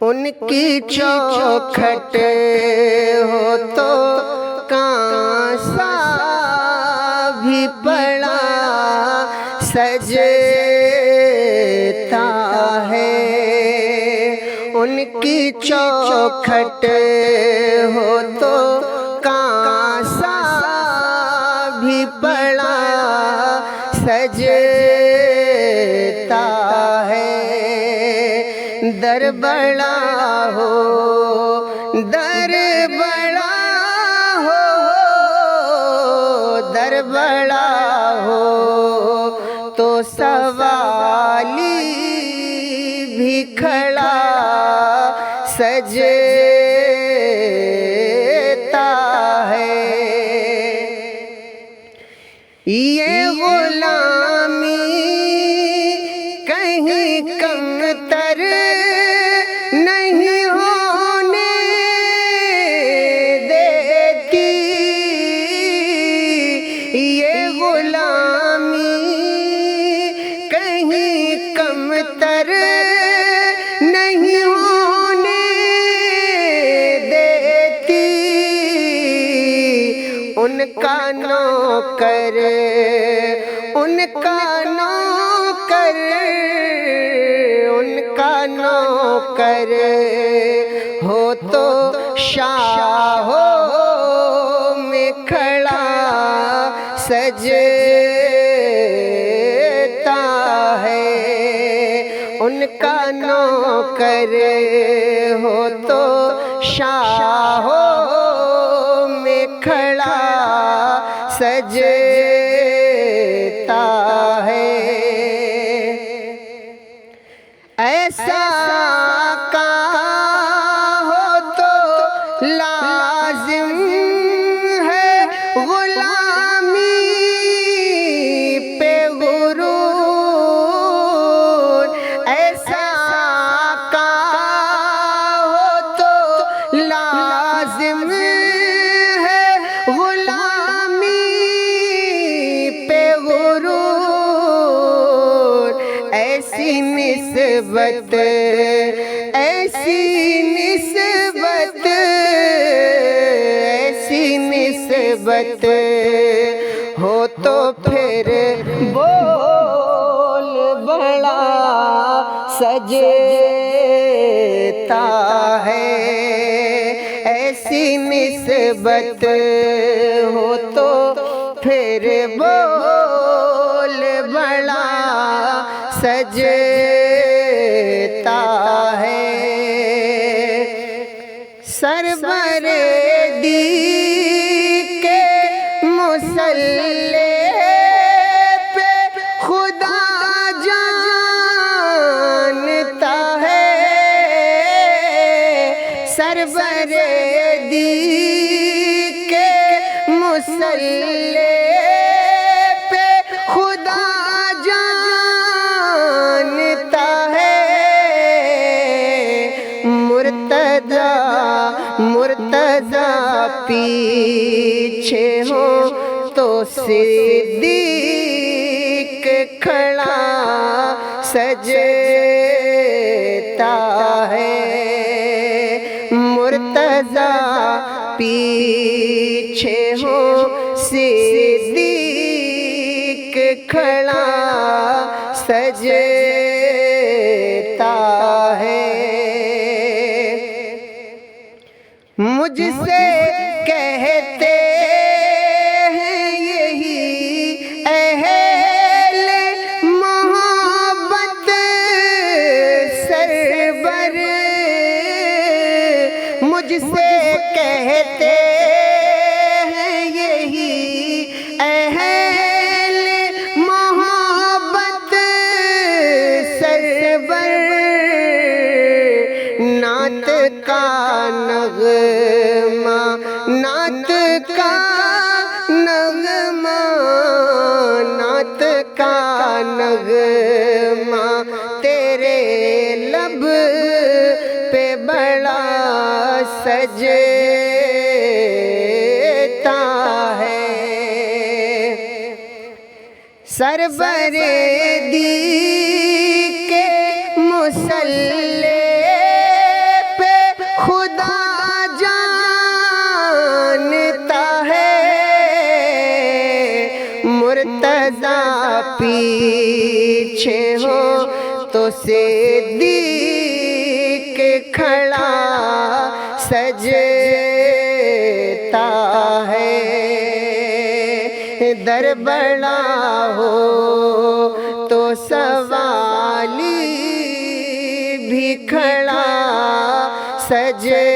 ان کی چوکھٹ ہو تو کانسا بھی پڑا سجتا ہے، ان کی چوکھٹ ہو تو کانسا بھی پڑا سجتا ہے۔ در بڑا ہو، در بڑا ہو، در بڑا ہو تو سوالی بھی کھڑا سجتا ہے۔ یہ غلامی کہیں کم تر نہیں ہونے دیتی، یہ غلامی کہیں کم تر نہیں ہونے دیتی، ان کا نوکر، ان کا نوکر، ان کا نوکر ہو تو شاہوں میں کھڑا سجتا ہے، ان کا نوکر ہو تو شاہوں میں کھڑا سجتا ہے۔ ایسا آقا ہو تو لازم ہے غلامی پہ غرور، ایسا آقا ہو تو لازم ہے غلامی پہ غرور، ایسی نسبت، ایسی نسبت، ایسی نسبت ہو تو پھر بول بڑا سجتا ہے، ایسی نسبت ہو تو پھر بول بڑا سجتا ہے۔ سربردی کے مصلح پہ خدا جانتا ہے، سربردی کے مصلح پہ خدا جانتا ہے، مرتضی پیچھے ہو تو صدیق کھڑا سجتا ہے، مرتضی پیچھے ہو صدیق کھڑا سجتا ہے۔ مجھ سے کہتے ہیں یہی اہل محبت سرور، مجھ سے کہتے ہیں یہی اہل محبت سرور، نعت کا نغمہ، نعت کا نغمہ، نعت کا نغمہ تیرے لب پہ بڑا سجتا ہے، سربردی کے مصلح سزا پیچھے ہو تو صدیق کھڑا سجتا ہے، در بڑا ہو تو سوالی بھی کھڑا سجتا